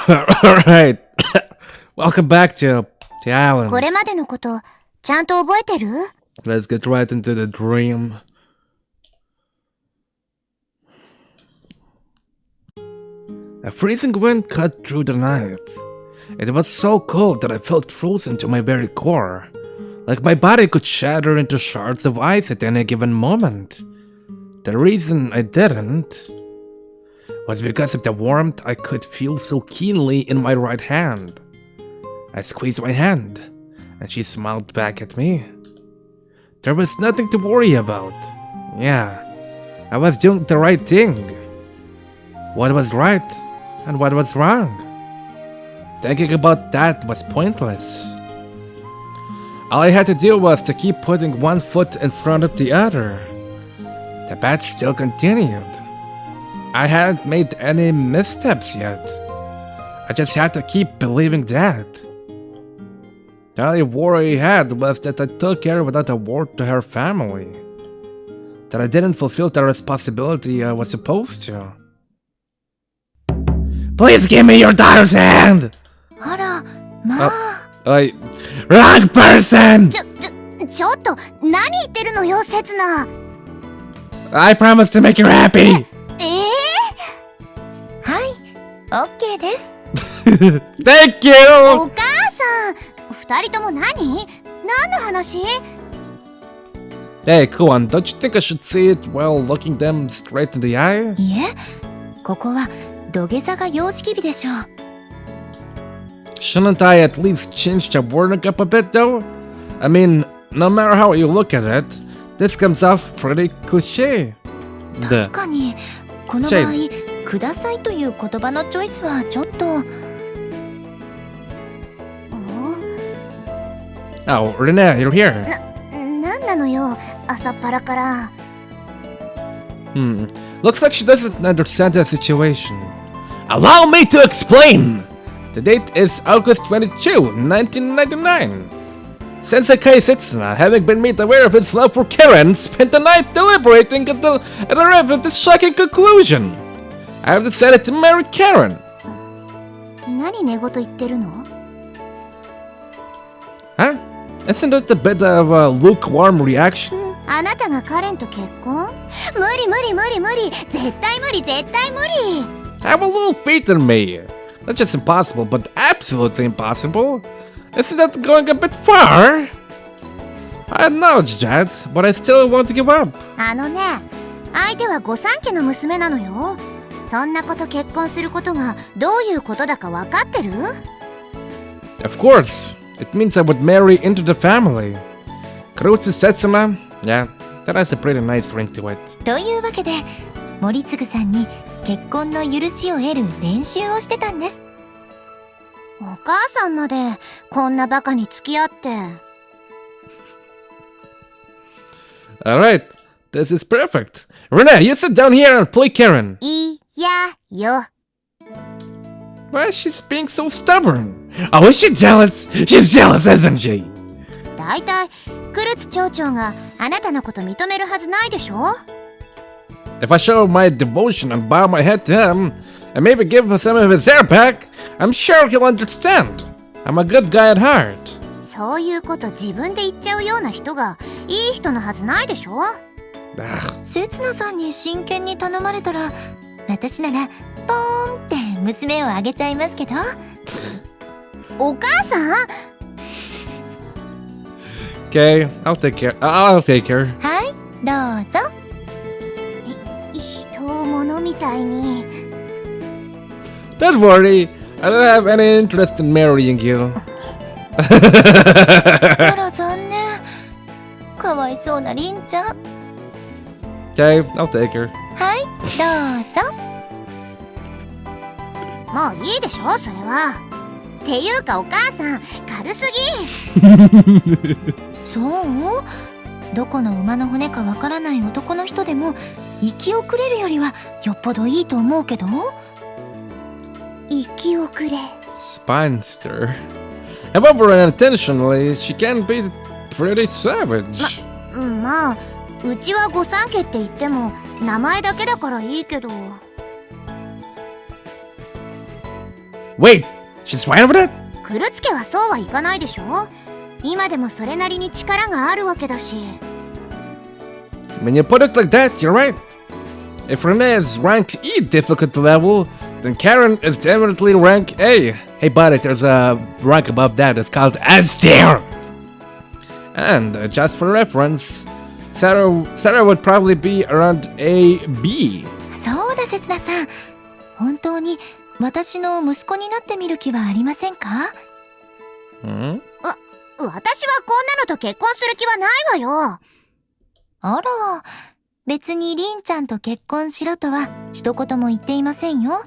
Alright. Welcome back to the island. これまでのこと、ちゃんと覚えてる？ Let's get right into the dream. A freezing wind cut through the night. It was so cold that I felt frozen to my very core, like my body could shatter into shards of ice at any given moment. The reason I didn't was because of the warmth I could feel so keenly in my right hand. I squeezed my hand, and she smiled back at me. There was nothing to worry about. Yeah, I was doing the right thing. What was right and what was wrong? Thinking about that was pointless. All I had to do was to keep putting one foot in front of the other. The battle still continued. I hadn't made any missteps yet. I just had to keep believing that. The only worry I had was that I took her without a word to her family. That I didn't fulfill the responsibility I was supposed to. Please give me your daughter's hand! あら、まあ。Wrong person! ちょっと、何言ってるのよ、セツナ。I promise to make you happy! はい、OK です。Thank you! お母さん、二人とも何の話？ Hey, come on, don't you think I should see it while looking them straight in the eye? いえ、ここは土下座が様式美でしょう。Shouldn't I at least change the wording up a bit though? I mean, no matter how you look at it, this comes off pretty cliché. 確かに、この場合、くださいという言葉のチョイスはちょっと。Oh, Rinne, you're here. なんなのよ、朝っぱらから。Looks like she doesn't understand the situation. Allow me to explain! The date is August 22, 1999. Sanzenkai Setsuna, having been made aware of his love for Karen, spent the night deliberating and arrived at this shocking conclusion. I have decided to marry Karen. 何寝言言ってるの？ Huh? Isn't it a bit of a lukewarm reaction? あなたがカレンと結婚？無理無理無理無理、絶対無理絶対無理。Have a little faith in me. Not just impossible, but absolutely impossible. Isn't that going a bit far? I acknowledge that, but I still want to give up. あのね、相手は御三家の娘なのよ。そんなこと結婚することがどういうことだか分かってる？ Of course. It means I would marry into the family. Kurutsu Setsuna, yeah, that has a pretty nice ring to it. というわけで、森次さんに結婚の許しを得る練習をしてたんです。お母さんまでこんなバカに付き合って。Alright, this is perfect. Rinne, you sit down here and play Karen. いやよ。Why is she being so stubborn? Oh, is she jealous? She's jealous, isn't she? だいたいクルツ町長があなたのこと認めるはずないでしょ？ If I show my devotion and bow my head to him, and maybe give some of his hair back, I'm sure he'll understand. I'm a good guy at heart. そういうこと自分で言っちゃうような人がいい人のはずないでしょ？せつなさんに真剣に頼まれたら、私ならポーンって娘をあげちゃいますけど。お母さん？ Okay, I'll take care. I'll take her. はい、どうぞ。人を物みたいに。Don't worry, I don't have any interest in marrying you. あら残念。かわいそうなりんちゃん。Okay, I'll take her. はい、どうぞ。もういいでしょ、それは。っていうかお母さん、軽すぎ。そう？どこの馬の骨かわからない男の人でも生き遅れるよりはよっぽどいいと思うけど。生き遅れ。Spinster. However, unintentionally, she can be pretty savage. まあ、うちは御三家って言っても名前だけだからいいけど。Wait, she's fine with it? クルツ家はそうはいかないでしょ。今でもそれなりに力があるわけだし。When you put it like that, you're right. If Rinne is rank E difficult level, then Karen is definitely rank A. Hey buddy, there's a rank above that, it's called S tier. And just for reference, Sara would probably be around A, B. そうだ、せつなさん。本当に私の息子になってみる気はありませんか？ん？私はこんなのと結婚する気はないわよ。あら、別にりんちゃんと結婚しろとは一言も言っていませんよ。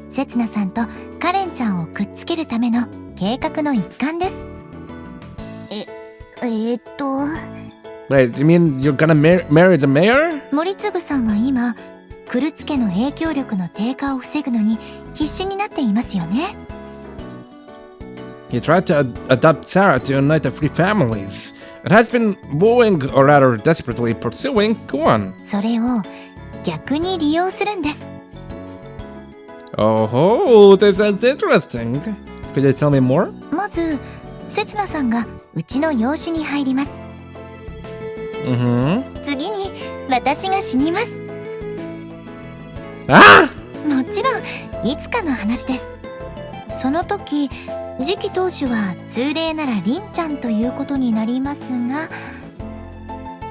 せつなさんとカレンちゃんをくっつけるための計画の一環です。Wait, you mean you're gonna marry the mayor? 森次さんは今、クルツ家の影響力の低下を防ぐのに必死になっていますよね。He tried to adopt Sara to unite the three families. It has been wooing, or rather desperately pursuing, Kuan. それを逆に利用するんです。Oh, that sounds interesting. Could you tell me more? まず、せつなさんがうちの養子に入ります。次に私が死にます。もちろんいつかの話です。その時次期当主は通例ならりんちゃんということになりますが、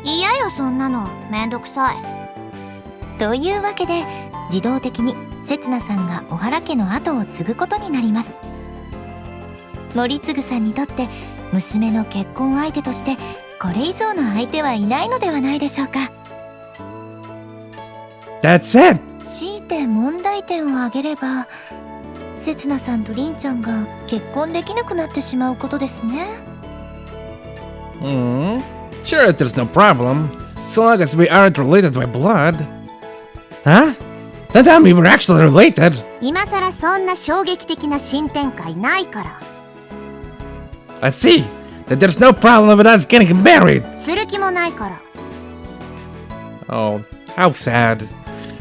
嫌よそんなの、めんどくさい。というわけで自動的にせつなさんが小原家の後を継ぐことになります。森次さんにとって娘の結婚相手としてこれ以上の相手はいないのではないでしょうか。That's it! 強いて問題点を挙げれば、せつなさんとりんちゃんが結婚できなくなってしまうことですね。Sure, there's no problem. So long as we aren't related by blood. Huh? That time we were actually related. 今さらそんな衝撃的な新展開ないから。I see. That there's no problem with us getting married. する気もないから。Oh, how sad.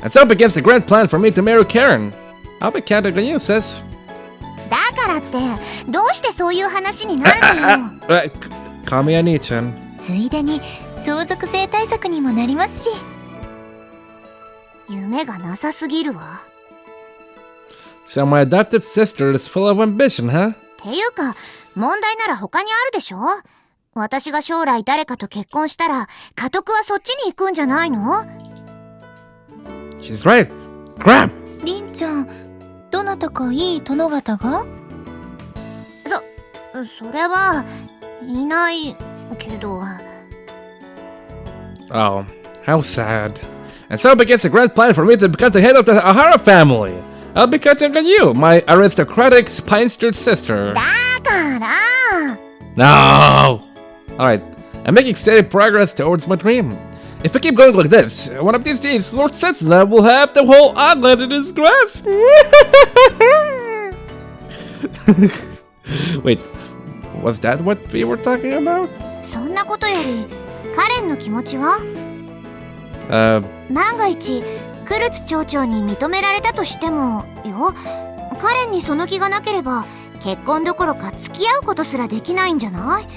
And so begins the grand plan for me to marry Karen. I'll be counting on you, sis. だからってどうしてそういう話になるのよ。Call me Ani-chan. ついでに相続税対策にもなりますし。夢がなさすぎるわ。So my adoptive sister is full of ambition, huh? っていうか問題なら他にあるでしょ。私が将来誰かと結婚したら家督はそっちに行くんじゃないの？ She's right. Crap! りんちゃん、どなたかいい殿方が？それはいないけど。Oh, how sad. And so begins the grand plan for me to become the head of the Ahara family. I'll be counting on you, my aristocratic spinster sister. だから。No! Alright, I'm making steady progress towards my dream. If I keep going like this, one of these days, Lord Setsuna will have the whole island in his grasp. Wait, was that what we were talking about? そんなことより、カレンの気持ちは？万が一、クルツ町長に認められたとしてもよ、カレンにその気がなければ、結婚どころか付き合うことすらできないんじゃない？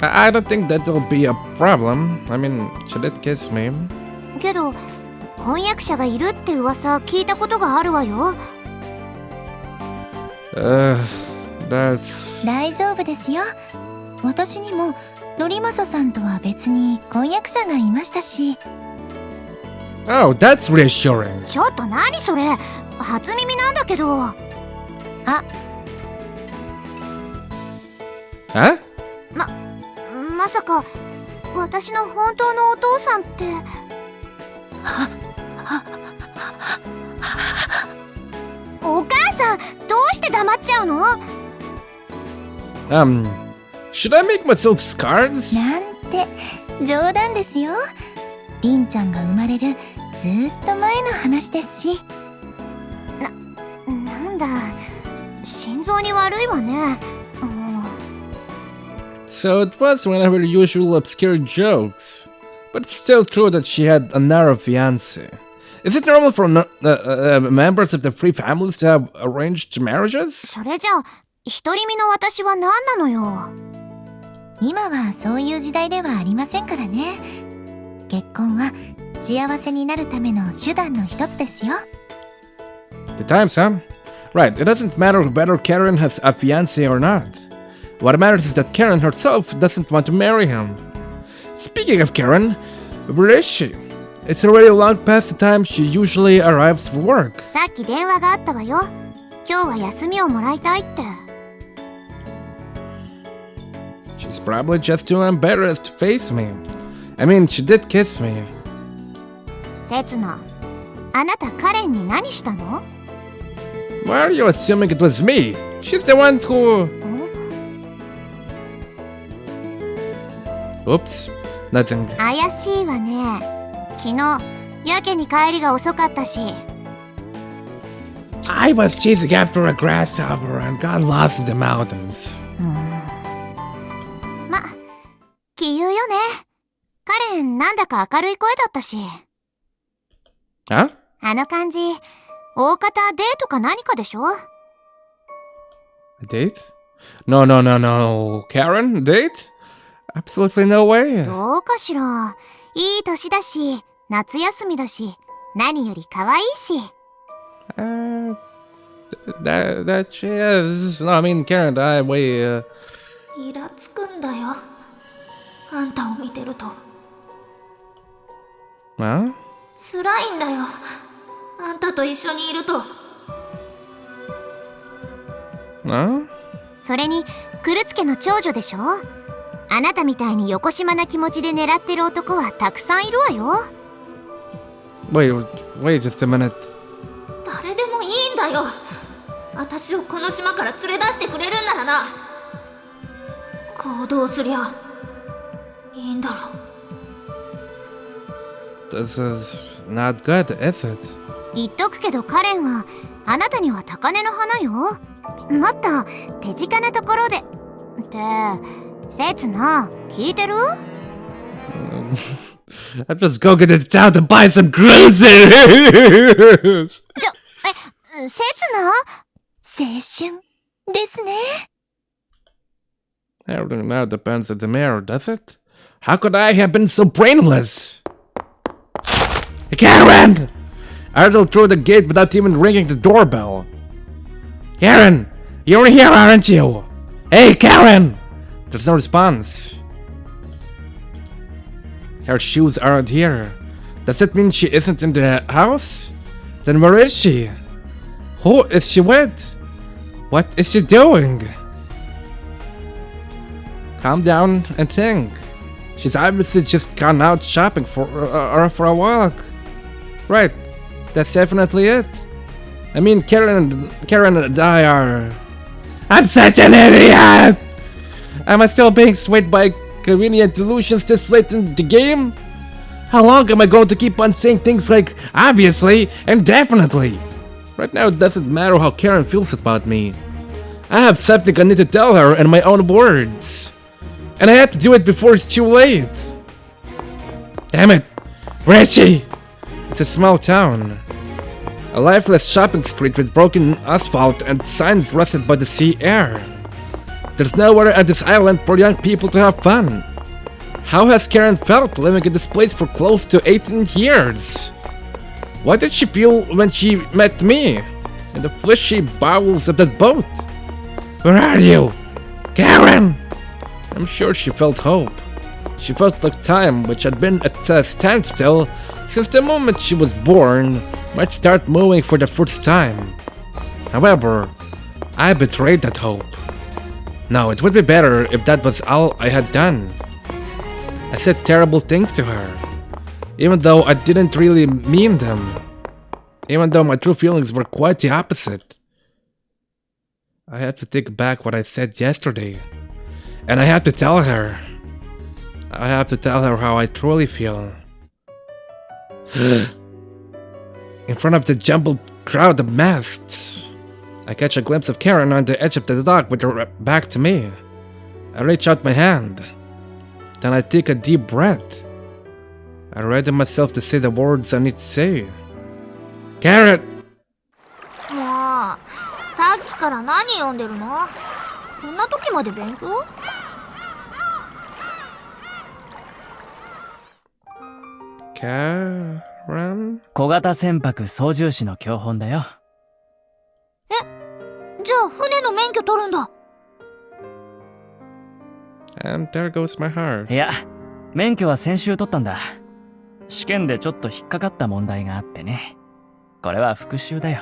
I don't think that will be a problem. I mean, should it kiss me? けど、婚約者がいるって噂聞いたことがあるわよ。That's... 大丈夫ですよ。私にも則政さんとは別に婚約者がいましたし。Oh, that's reassuring. ちょっと何それ、初耳なんだけど。Huh? まさか私の本当のお父さんって。お母さん、どうして黙っちゃうの？ Should I make myself scars? なんて冗談ですよ。りんちゃんが生まれるずーっと前の話ですし。なんだ、心臓に悪いわね。So it was one of her usual obscure jokes. But it's still true that she had another fiancé. Is it normal for members of the three families to have arranged marriages? それじゃあ、独り身の私は何なのよ。今はそういう時代ではありませんからね。結婚は幸せになるための手段の一つですよ。The times, huh? Right, it doesn't matter whether Karen has a fiancé or not. What matters is that Karen herself doesn't want to marry him. Speaking of Karen, where is she? It's already long past the time she usually arrives for work. さっき電話があったわよ。今日は休みをもらいたいって。She's probably just too embarrassed to face me. I mean, she did kiss me. せつな、あなたカレンに何したの？ Why are you assuming it was me? She's the one who... Oops, nothing. 怪しいわね。昨日、やけに帰りが遅かったし。I was chasing after a grasshopper and got lost in the mountains. ま、杞憂よね。カレンなんだか明るい声だったし。Huh? あの感じ、大方デートか何かでしょ？ A date? No. Karen, date? Absolutely no way. どうかしら。いい年だし、夏休みだし、何より可愛いし。That she is. No, I mean, Karen and I, we, イラつくんだよ。あんたを見てると。Huh? 辛いんだよ。あんたと一緒にいると。Huh? それに、クルツ家の長女でしょ？あなたみたいに横島な気持ちで狙ってる男はたくさんいるわよ。Wait just a minute. 誰でもいいんだよ。私をこの島から連れ出してくれるんならな。行動すりゃいいんだろ。This is not good, is it? 言っとくけどカレンはあなたには高嶺の花よ。もっと手近なところで。ってせつな、聞いてる？ I'm just going to town to buy some groceries. せつな？青春ですね。 Everything now depends on the mayor, does it? How could I have been so brainless? Karen! I hurtled through the gate without even ringing the doorbell. Karen! You're here, aren't you? Hey, Karen! There's no response. Her shoes aren't here. Does it mean she isn't in the house? Then where is she? Who is she with? What is she doing? Calm down and think. She's obviously just gone out shopping for a walk. Right, that's definitely it. I mean, Karen and I are... I'm such an idiot! Am I still being swayed by convenient delusions this late in the game? How long am I going to keep on saying things like obviously and definitely? Right now it doesn't matter how Karen feels about me. I have something I need to tell her in my own words. And I have to do it before it's too late. Damn it! Where is she? It's a small town. A lifeless shopping street with broken asphalt and signs rusted by the sea air. There's nowhere on this island for young people to have fun. How has Karen felt living in this place for close to 18 years? What did she feel when she met me? In the fleshy bowels of that boat? Where are you? Karen! I'm sure she felt hope. She felt like time, which had been at a standstill since the moment she was born, might start moving for the first time. However, I betrayed that hope. No, it would be better if that was all I had done. I said terrible things to her, even though I didn't really mean them. Even though my true feelings were quite the opposite. I have to take back what I said yesterday. And I have to tell her. I have to tell her how I truly feel. In front of the jumbled crowd of masks, I catch a glimpse of Karen on the edge of the dock with her back to me. I reach out my hand. Then I take a deep breath. I ready myself to say the words I need to say. Carrot! もうさっきから何読んでるの？こんな時まで勉強？Karen? 小型船舶操縦士の教本だよ。じゃあ船の免許取るんだ。And there goes my heart. いや、免許は先週取ったんだ。試験でちょっと引っかかった問題があってね。これは復習だよ。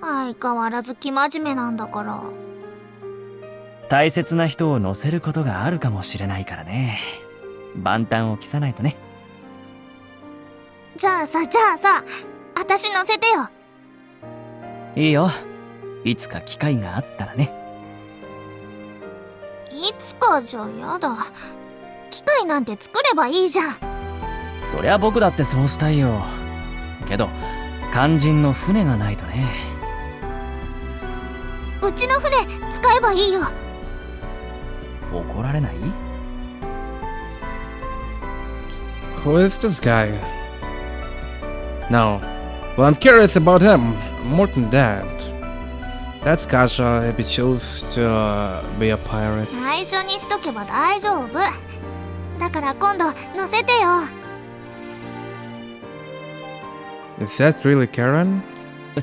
相変わらず生真面目なんだから。大切な人を乗せることがあるかもしれないからね。万端を期さないとね。じゃあさ、私乗せてよ。いいよ。いつか機会があったらね。いつかじゃやだ。機械なんて作ればいいじゃん。そりゃ僕だってそうしたいよ。けど肝心の船がないとね。うちの船使えばいいよ。怒られない？ Who is this guy? No. Well, I'm curious about him. More than that. That's Kasha if he chose to be a pirate. 内緒にしとけば大丈夫。だから今度乗せてよ。Is that really Karen?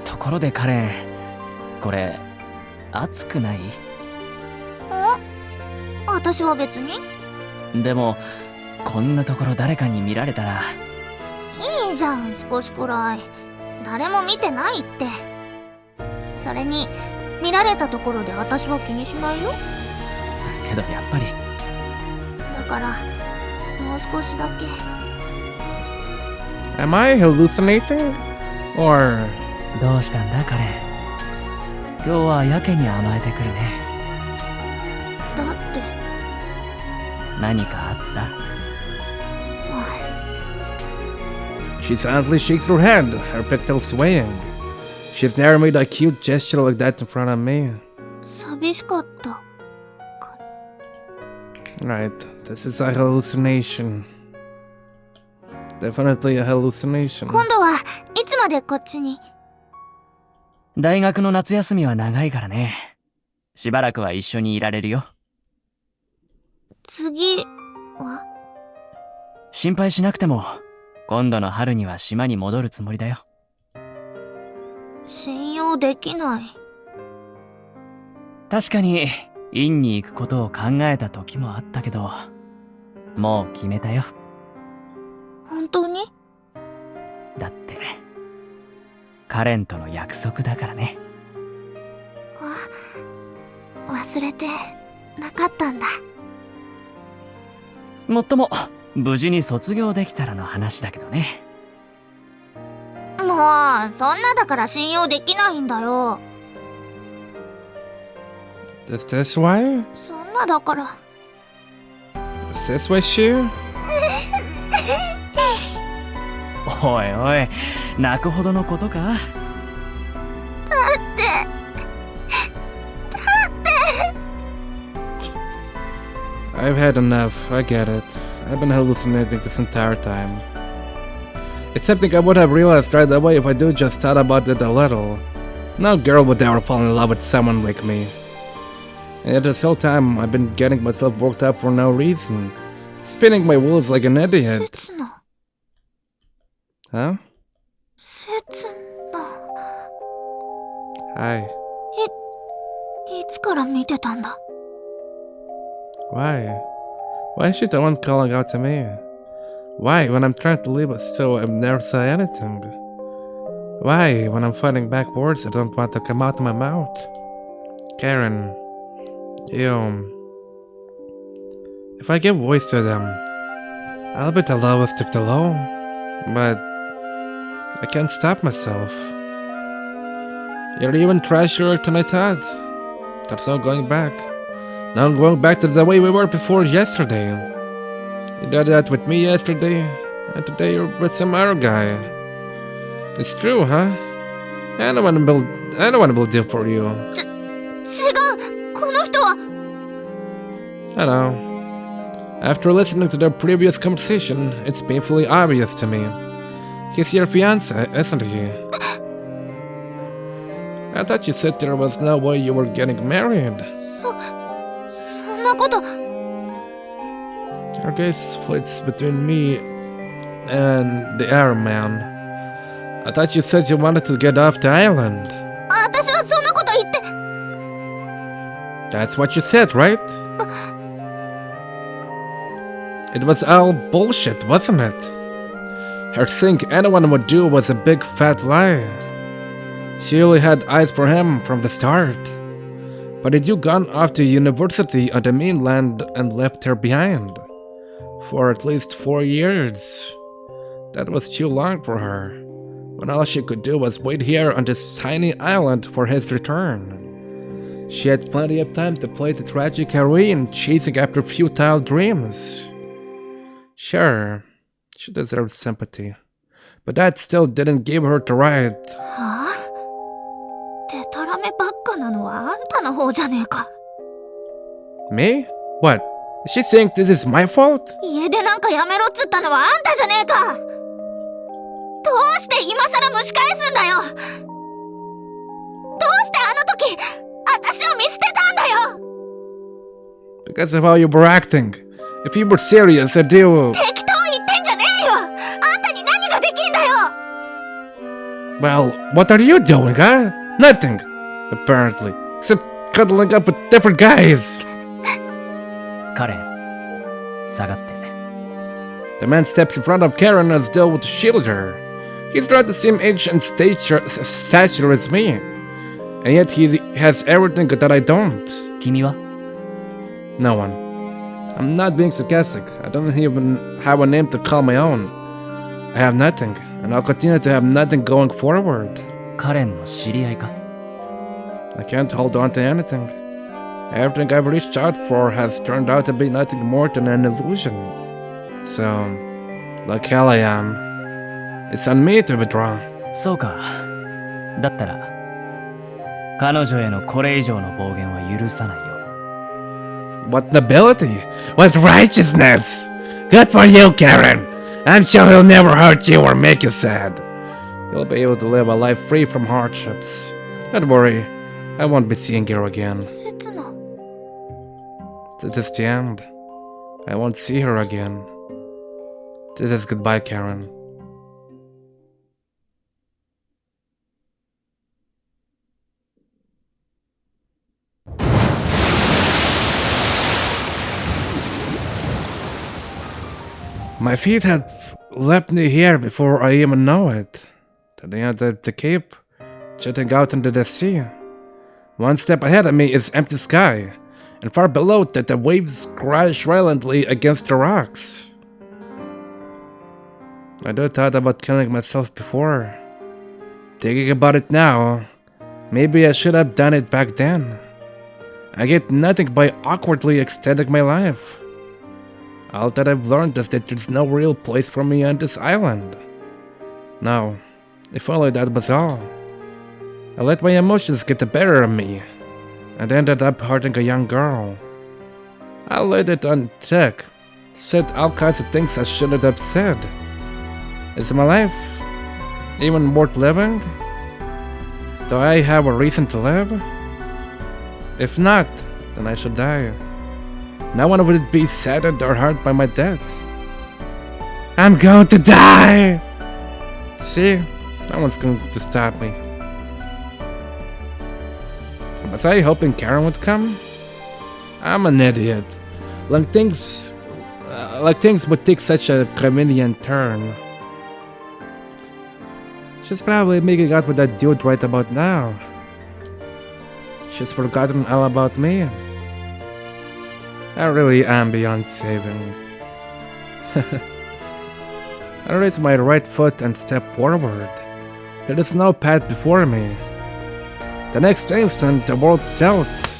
ところでカレン、これ熱くない？私は別に。でもこんなところ誰かに見られたら。いいじゃん、少しくらい。誰も見てないって。それに見られたところで私は気にしないよ。けどやっぱり。だからもう少しだけ。Am I hallucinating? Or... どうしたんだカレン。今日はやけに甘えてくるね。だって何かあった？ She silently shakes her head, her pigtails swaying. She's never made a cute gesture like that in front of me. 寂しかった。 Right, this is a hallucination. Definitely a hallucination. 今度はいつまでこっちに？大学の夏休みは長いからね。しばらくは一緒にいられるよ。次は？心配しなくても今度の春には島に戻るつもりだよ。信用できない。確かに院に行くことを考えた時もあったけど、もう決めたよ。本当に？だってカレンとの約束だからね。忘れてなかったんだ。もっとも無事に卒業できたらの話だけどね。もうそんなだから信用できないんだよ。 Is this why? そんなだから。 Is this why she? おいおい、泣くほどのことか？ I've had enough, I get it. I've been hallucinating this entire time. It's something I would have realized right away if I do just thought about it a little. No girl would ever fall in love with someone like me. And yet this whole time I've been getting myself worked up for no reason. Spinning my wheels like an idiot. 刹那。 Huh? 刹那。 Hi. いつから見てたんだ？ Why? Why is she the one calling out to me? Why, when I'm trying to leave us so I never say anything? Why, when I'm fighting back words that don't want to come out of my mouth? Karen, you... If I give voice to them, I'll be the lowest of the low. But I can't stop myself. You're even trashier than I thought. There's no going back. No going back to the way we were before yesterday. You did that with me yesterday, and today you're with some other guy. It's true, huh? I don't want to build deal for you. 違う、この人は。 I know. After listening to their previous conversation, it's painfully obvious to me. He's your fiancé, isn't he? I thought you said there was no way you were getting married. そんなこと。 Your gaze splits between me and the Arab man. I thought you said you wanted to get off the island. 私はそんなこと言って。 That's what you said, right? It was all bullshit, wasn't it? Her thing anyone would do was a big fat lie. She only had eyes for him from the start. But had you gone off to university on the mainland and left her behind? For at least 4 years. That was too long for her. When all she could do was wait here on this tiny island for his return. She had plenty of time to play the tragic heroine chasing after futile dreams. Sure, she deserved sympathy. But that still didn't give her the right. はあ？でたらめばっかなのはあんたの方じゃねえか。 Me? What? Does she think this is my fault? 家出なんかやめろっつったのはあんたじゃねえか。どうして今さら蒸し返すんだよ。どうしてあの時私を見捨てたんだよ。 Because of how you were acting. If you were serious, I'd do... 適当言ってんじゃねえよ。あんたに何ができんだよ。 Well, what are you doing, huh? Nothing, apparently. Except cuddling up with different guys. カレン、下がって。 The man steps in front of Karen as though to shield her. He's not the same age and stature as me. And yet he has everything that I don't. 君は？ No one. I'm not being sarcastic. I don't even have a name to call my own. I have nothing, and I'll continue to have nothing going forward. カレンの知り合いか？ I can't hold on to anything. Everything I've reached out for has turned out to be nothing more than an illusion. So, like hell I am. It's on me to withdraw. そうか。だったら、彼女へのこれ以上の暴言は許さないよ。 What nobility! What righteousness! Good for you, Karen! I'm sure he'll never hurt you or make you sad. You'll be able to live a life free from hardships. Don't worry, I won't be seeing you again. 刹那。 This is the end. I won't see her again. This is goodbye, Karen. My feet had left me here before I even know it. To the end of the cape, jutting out into the sea. One step ahead of me is empty sky, and far below that the waves crash violently against the rocks. I do thought about killing myself before. Thinking about it now, maybe I should have done it back then. I get nothing by awkwardly extending my life. All that I've learned is that there's no real place for me on this island. No, if only that was all. I let my emotions get the better of me, and ended up hurting a young girl. I let it on thick, said all kinds of things I shouldn't have said. Is my life even worth living? Do I have a reason to live? If not, then I should die. No one would be saddened or hurt by my death. I'm going to die! See? No one's going to stop me. Was I hoping Karen would come? I'm an idiot. Like things would take such a convenient turn. She's probably making out with that dude right about now. She's forgotten all about me. I really am beyond saving. I raise my right foot and step forward. There is no path before me. The next instant, the world tilts.